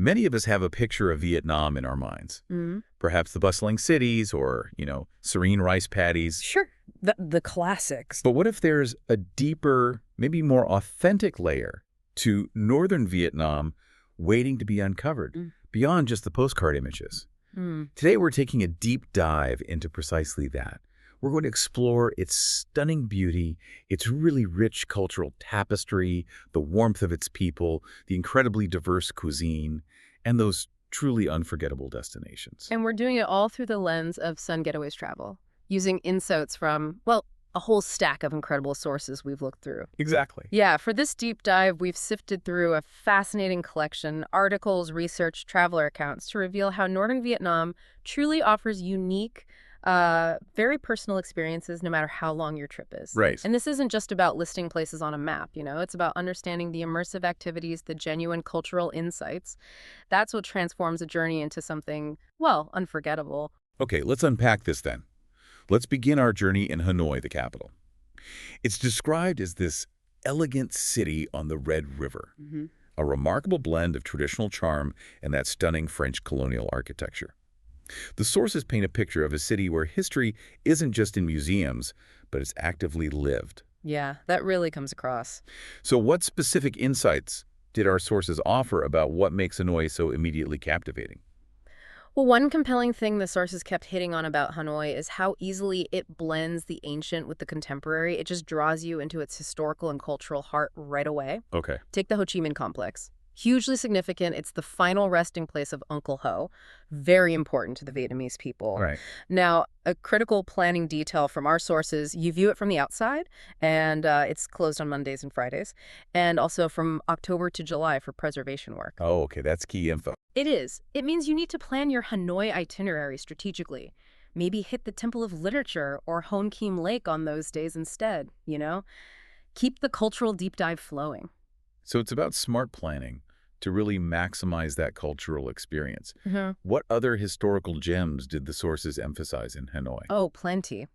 Many of us have a picture of Vietnam in our minds. Mm. Perhaps the bustling cities or, serene rice paddies. Sure. The classics. But what if there's a deeper, maybe more authentic layer to northern Vietnam waiting to be uncovered, beyond just the postcard images? Today, we're taking a deep dive into precisely that. We're going to explore its stunning beauty, its really rich cultural tapestry, the warmth of its people, the incredibly diverse cuisine, and those truly unforgettable destinations. And we're doing it all through the lens of Sun Getaways Travel, using insights from, well, a whole stack of incredible sources we've looked through. Exactly. Yeah, for this deep dive, we've sifted through a fascinating collection, articles, research, traveler accounts, to reveal how Northern Vietnam truly offers unique, very personal experiences no matter how long your trip is. Right. And this isn't just about listing places on a map, it's about understanding the immersive activities, the genuine cultural insights. That's what transforms a journey into something, well, unforgettable. Okay, let's unpack this then. Let's begin our journey in Hanoi, the capital. It's described as this elegant city on the Red River, a remarkable blend of traditional charm and that stunning French colonial architecture. The sources paint a picture of a city where history isn't just in museums, but it's actively lived. Yeah, that really comes across. So what specific insights did our sources offer about what makes Hanoi so immediately captivating? Well, one compelling thing the sources kept hitting on about Hanoi is how easily it blends the ancient with the contemporary. It just draws you into its historical and cultural heart right away. Okay. Take the Ho Chi Minh Complex. Hugely significant. It's the final resting place of Uncle Ho. Very important to the Vietnamese people. Right. Now, a critical planning detail from our sources, you view it from the outside, and it's closed on Mondays and Fridays, and also from October to July for preservation work. Oh, okay. That's key info. It is. It means you need to plan your Hanoi itinerary strategically. Maybe hit the Temple of Literature or Hon Kim Lake on those days instead, Keep the cultural deep dive flowing. So it's about smart planning to really maximize that cultural experience. What other historical gems did the sources emphasize in Hanoi? Oh, plenty.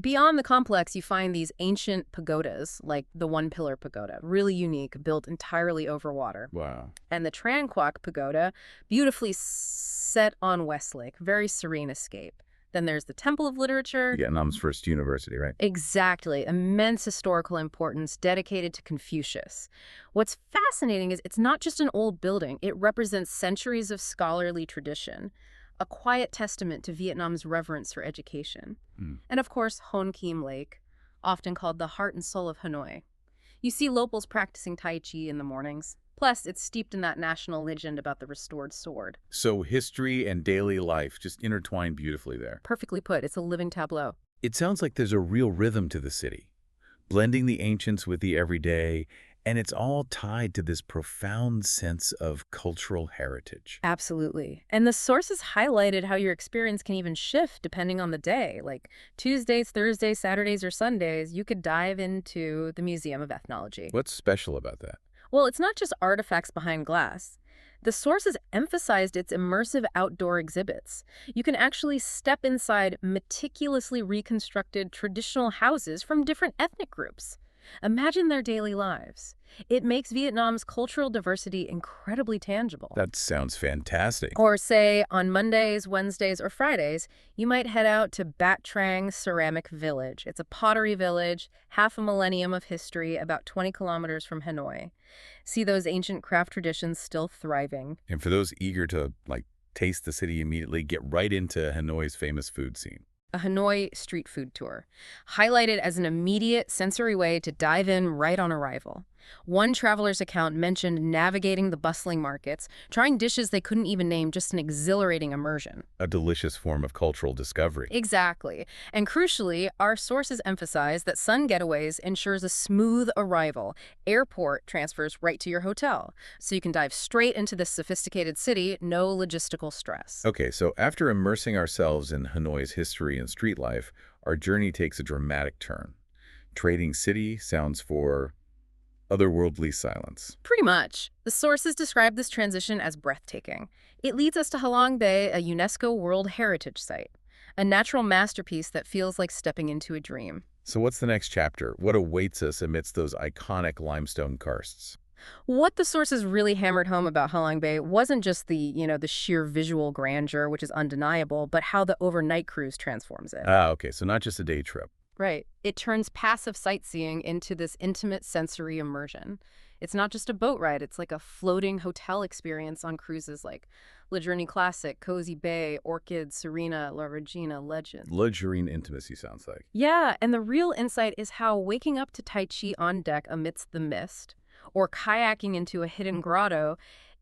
Beyond the complex, you find these ancient pagodas, like the One Pillar Pagoda, really unique, built entirely over water. Wow. And the Tran Quoc Pagoda, beautifully set on Westlake, very serene escape. Then there's the Temple of Literature. Vietnam's first university, right? Exactly. Immense historical importance dedicated to Confucius. What's fascinating is it's not just an old building. It represents centuries of scholarly tradition, a quiet testament to Vietnam's reverence for education. And of course, Hon Kim Lake, often called the heart and soul of Hanoi. You see locals practicing Tai Chi in the mornings. Plus, it's steeped in that national legend about the restored sword. So history and daily life just intertwine beautifully there. Perfectly put. It's a living tableau. It sounds like there's a real rhythm to the city, blending the ancients with the everyday, and it's all tied to this profound sense of cultural heritage. Absolutely. And the sources highlighted how your experience can even shift depending on the day. Like Tuesdays, Thursdays, Saturdays, or Sundays, you could dive into the Museum of Ethnology. What's special about that? Well, it's not just artifacts behind glass. The sources emphasized its immersive outdoor exhibits. You can actually step inside meticulously reconstructed traditional houses from different ethnic groups. Imagine their daily lives. It makes Vietnam's cultural diversity incredibly tangible. That sounds fantastic. Or say, on Mondays, Wednesdays, or Fridays, you might head out to Bat Trang Ceramic Village. It's a pottery village, half a millennium of history, about 20 kilometers from Hanoi. See those ancient craft traditions still thriving. And for those eager to, taste the city immediately, get right into Hanoi's famous food scene. A Hanoi street food tour, highlighted as an immediate sensory way to dive in right on arrival. One traveler's account mentioned navigating the bustling markets, trying dishes they couldn't even name, just an exhilarating immersion. A delicious form of cultural discovery. Exactly. And crucially, our sources emphasize that Sun Getaways ensures a smooth arrival. Airport transfers right to your hotel, so you can dive straight into this sophisticated city, no logistical stress. Okay, so after immersing ourselves in Hanoi's history and street life, our journey takes a dramatic turn. Trading city sounds for otherworldly silence. Pretty much. The sources describe this transition as breathtaking. It leads us to Halong Bay, a UNESCO World Heritage Site, a natural masterpiece that feels like stepping into a dream. So what's the next chapter? What awaits us amidst those iconic limestone karsts? What the sources really hammered home about Halong Bay wasn't just the sheer visual grandeur, which is undeniable, but how the overnight cruise transforms it. Ah, okay, so not just a day trip. Right. It turns passive sightseeing into this intimate sensory immersion. It's not just a boat ride, it's like a floating hotel experience on cruises like La Journey Classic, Cozy Bay, Orchid, Serena, La Regina, Legend. Luxurious intimacy sounds like. Yeah, and the real insight is how waking up to Tai Chi on deck amidst the mist, or kayaking into a hidden grotto,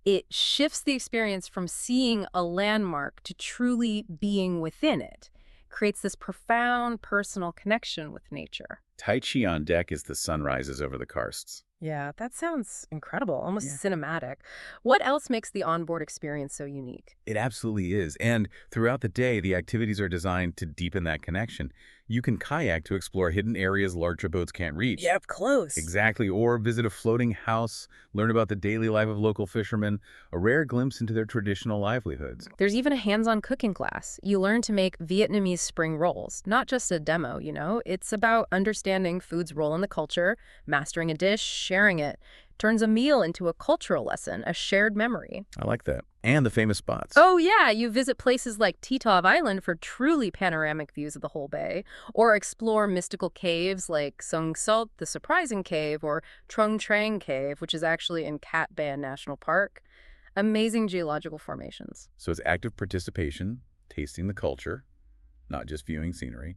it shifts the experience from seeing a landmark to truly being within it. Creates this profound personal connection with nature. Tai Chi on deck as the sun rises over the karsts. Yeah, that sounds incredible, almost Yeah. cinematic. What else makes the onboard experience so unique? It absolutely is. And throughout the day, the activities are designed to deepen that connection. You can kayak to explore hidden areas larger boats can't reach. Up close. Exactly. Or visit a floating house, learn about the daily life of local fishermen, a rare glimpse into their traditional livelihoods. There's even a hands-on cooking class. You learn to make Vietnamese spring rolls, not just a demo, It's about understanding food's role in the culture, mastering a dish, sharing it. Turns a meal into a cultural lesson, a shared memory. I like that. And the famous spots. Oh yeah, you visit places like Titov Island for truly panoramic views of the whole bay, or explore mystical caves like Sung Sot, the Surprising Cave, or Trung Trang Cave, which is actually in Cat Ban National Park. Amazing geological formations. So it's active participation, tasting the culture, not just viewing scenery,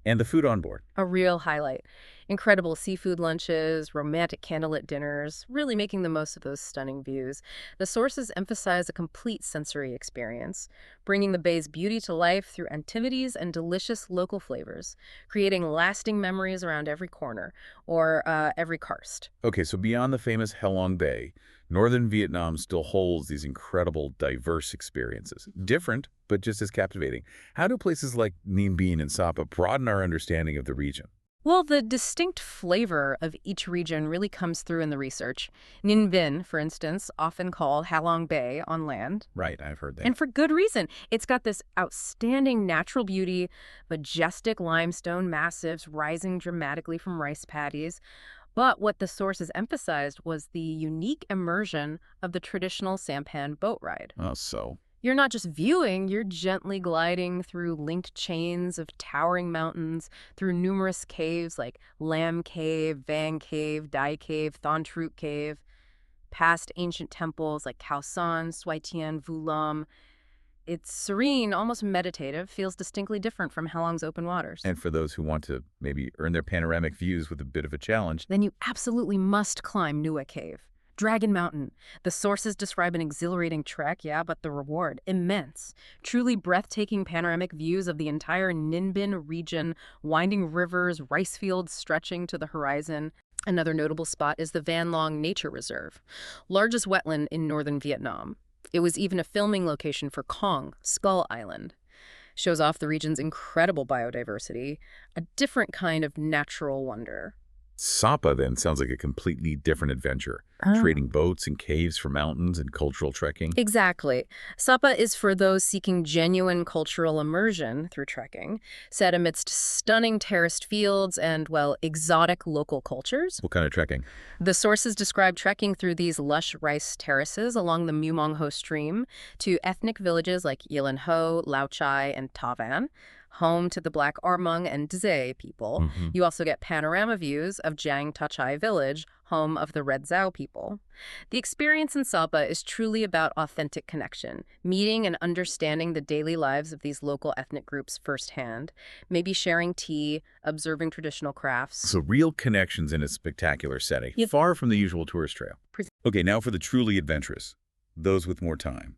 and the food on board. A real highlight. Incredible seafood lunches, romantic candlelit dinners, really making the most of those stunning views. The sources emphasize a complete sensory experience, bringing the bay's beauty to life through activities and delicious local flavors, creating lasting memories around every corner, or every karst. Okay, so beyond the famous Halong Bay, northern Vietnam still holds these incredible, diverse experiences. Different, but just as captivating. How do places like Ninh Binh and Sapa broaden our understanding of the region? Well, the distinct flavor of each region really comes through in the research. Ninh Binh, for instance, often called Halong Bay on land. Right, I've heard that. And for good reason. It's got this outstanding natural beauty, majestic limestone massifs rising dramatically from rice paddies. But what the sources emphasized was the unique immersion of the traditional sampan boat ride. Oh, so? You're not just viewing, you're gently gliding through linked chains of towering mountains, through numerous caves like Lam Cave, Vang Cave, Dai Cave, Thon Truc Cave, past ancient temples like Khao San, Suai Tien, Vu Lam. It's serene, almost meditative, feels distinctly different from Halong's open waters. And for those who want to maybe earn their panoramic views with a bit of a challenge, Then you absolutely must climb Nua Cave. Dragon Mountain. The sources describe an exhilarating trek, yeah, but the reward, immense. Truly breathtaking panoramic views of the entire Ninh Binh region, winding rivers, rice fields stretching to the horizon. Another notable spot is the Van Long Nature Reserve, largest wetland in northern Vietnam. It was even a filming location for Kong, Skull Island. Shows off the region's incredible biodiversity, a different kind of natural wonder. Sapa then sounds like a completely different adventure, trading boats and caves for mountains and cultural trekking. Exactly. Sapa is for those seeking genuine cultural immersion through trekking, set amidst stunning terraced fields and, well, exotic local cultures. What kind of trekking? The sources describe trekking through these lush rice terraces along the Mu Mong Ho stream to ethnic villages like Yilan Ho, Lao Chai, and Ta Van, home to the Black Armung and Dze people. You also get panorama views of Giang Ta Chai village, home of the Red Zhao people. The experience in Sapa is truly about authentic connection, meeting and understanding the daily lives of these local ethnic groups firsthand, maybe sharing tea, observing traditional crafts. So real connections in a spectacular setting, Yep. far from the usual tourist trail. Pres- Okay, now for the truly adventurous, those with more time.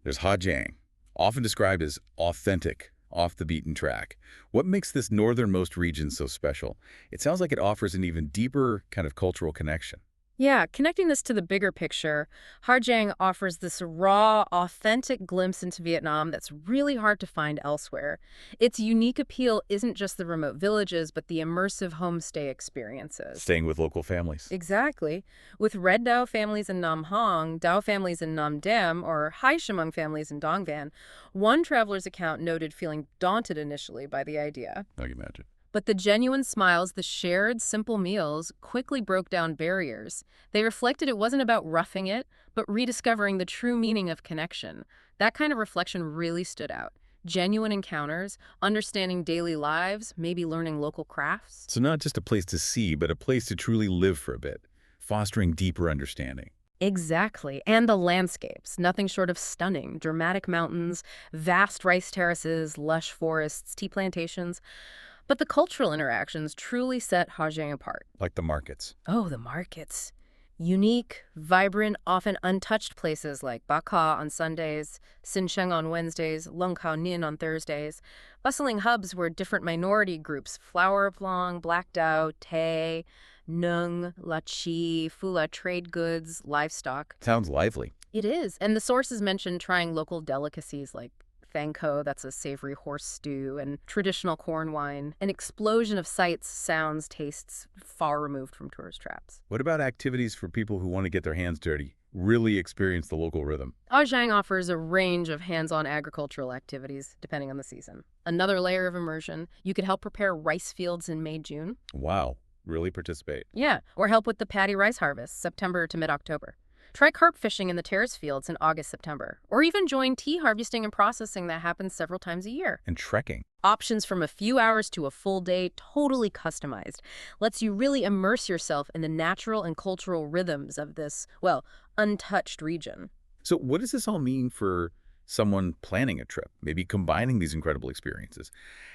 There's Ha Giang, often described as authentic, off the beaten track. What makes this northernmost region so special? It sounds like it offers an even deeper kind of cultural connection. Yeah, connecting this to the bigger picture, Ha Giang offers this raw, authentic glimpse into Vietnam that's really hard to find elsewhere. Its unique appeal isn't just the remote villages, but the immersive homestay experiences. Staying with local families. Exactly. With Red Dao families in Nam Hong, Dao families in Nam Dam, or Hai Shimung families in Dong Van, one traveler's account noted feeling daunted initially by the idea. I can imagine. But the genuine smiles, the shared, simple meals, quickly broke down barriers. They reflected it wasn't about roughing it, but rediscovering the true meaning of connection. That kind of reflection really stood out. Genuine encounters, understanding daily lives, maybe learning local crafts. So not just a place to see, but a place to truly live for a bit, fostering deeper understanding. Exactly. And the landscapes, nothing short of stunning. Dramatic mountains, vast rice terraces, lush forests, tea plantations. But the cultural interactions truly set Hajang apart. Like the markets. Oh, the markets. Unique, vibrant, often untouched places like Baka on Sundays, Xinsheng on Wednesdays, Longkao Nin on Thursdays. Bustling hubs where different minority groups, Flower of Long, Black Dao, Tay, Nung, Lachi, Fula trade goods, livestock. Sounds lively. It is. And the sources mention trying local delicacies like Thangko, that's a savory horse stew, and traditional corn wine. An explosion of sights, sounds, tastes far removed from tourist traps. What about activities for people who want to get their hands dirty, really experience the local rhythm? Hajang offers a range of hands-on agricultural activities, depending on the season. Another layer of immersion, you could help prepare rice fields in May, June. Wow. Really participate. Yeah, or help with the paddy rice harvest, September to mid-October. Try carp fishing in the terrace fields in August, September. Or even join tea harvesting and processing that happens several times a year. And trekking. Options from a few hours to a full day, totally customized. Lets you really immerse yourself in the natural and cultural rhythms of this, well, untouched region. So what does this all mean for someone planning a trip, maybe combining these incredible experiences?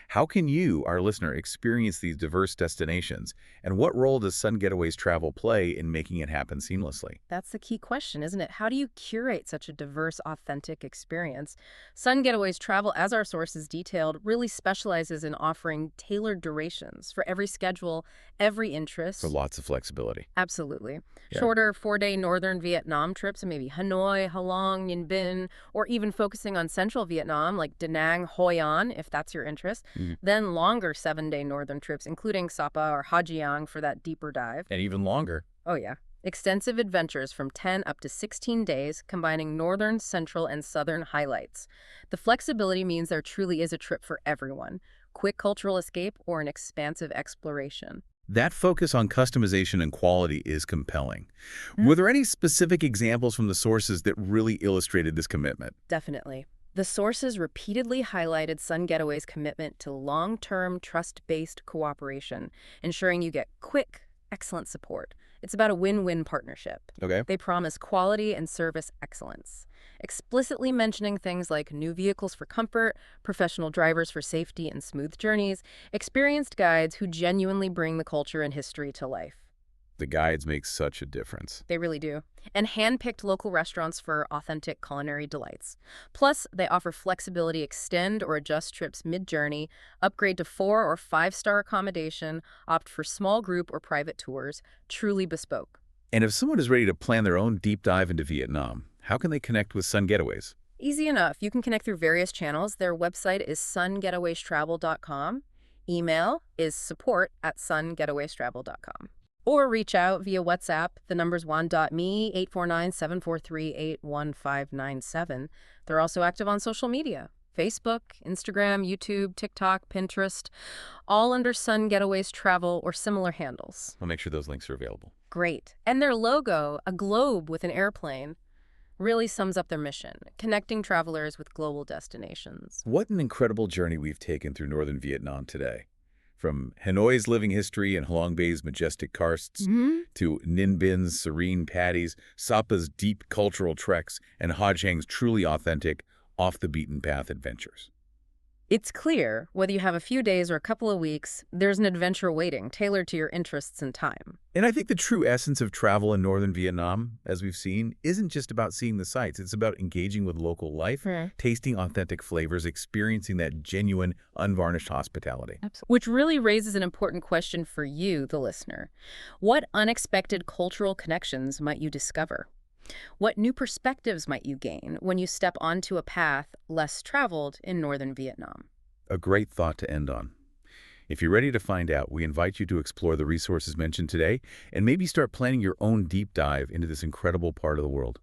How can you, our listener, experience these diverse destinations? And what role does Sun Getaways Travel play in making it happen seamlessly? That's the key question, isn't it? How do you curate such a diverse, authentic experience? Sun Getaways Travel, as our sources detailed, really specializes in offering tailored durations for every schedule, every interest. For lots of flexibility. Absolutely. Yeah. Shorter 4-day northern Vietnam trips, maybe Hanoi, Halong, Nhân Binh, or even focusing on central Vietnam like Da Nang, Hoi An, if that's your interest. Then longer 7-day northern trips, including Sapa or Hajiang for that deeper dive. And even longer. Oh, yeah. Extensive adventures from 10 up to 16 days, combining northern, central, and southern highlights. The flexibility means there truly is a trip for everyone. Quick cultural escape or an expansive exploration. That focus on customization and quality is compelling. Were there any specific examples from the sources that really illustrated this commitment? Definitely. The sources repeatedly highlighted Sun Getaway's commitment to long-term, trust-based cooperation, ensuring you get quick, excellent support. It's about a win-win partnership. Okay. They promise quality and service excellence, explicitly mentioning things like new vehicles for comfort, professional drivers for safety and smooth journeys, experienced guides who genuinely bring the culture and history to life. The guides make such a difference. They really do. And hand-picked local restaurants for authentic culinary delights. Plus, they offer flexibility, extend or adjust trips mid-journey, upgrade to 4- or 5-star accommodation, opt for small group or private tours, truly bespoke. And if someone is ready to plan their own deep dive into Vietnam, how can they connect with Sun Getaways? Easy enough. You can connect through various channels. Their website is sungetawaystravel.com. Email is support@sungetawaystravel.com. Or reach out via WhatsApp. The number's one.me, 849-743-81597. They're also active on social media. Facebook, Instagram, YouTube, TikTok, Pinterest, all under Sun Getaways Travel or similar handles. I'll make sure those links are available. Great. And their logo, a globe with an airplane, really sums up their mission, connecting travelers with global destinations. What an incredible journey we've taken through northern Vietnam today. From Hanoi's living history and Halong Bay's majestic karsts, to Ninh Binh's serene paddies, Sapa's deep cultural treks, and Ha Giang's truly authentic, off-the-beaten-path adventures. It's clear, whether you have a few days or a couple of weeks, there's an adventure waiting, tailored to your interests and time. And I think the true essence of travel in northern Vietnam, as we've seen, isn't just about seeing the sights. It's about engaging with local life, tasting authentic flavors, experiencing that genuine, unvarnished hospitality. Absolutely. Which really raises an important question for you, the listener. What unexpected cultural connections might you discover? What new perspectives might you gain when you step onto a path less traveled in northern Vietnam? A great thought to end on. If you're ready to find out, we invite you to explore the resources mentioned today and maybe start planning your own deep dive into this incredible part of the world.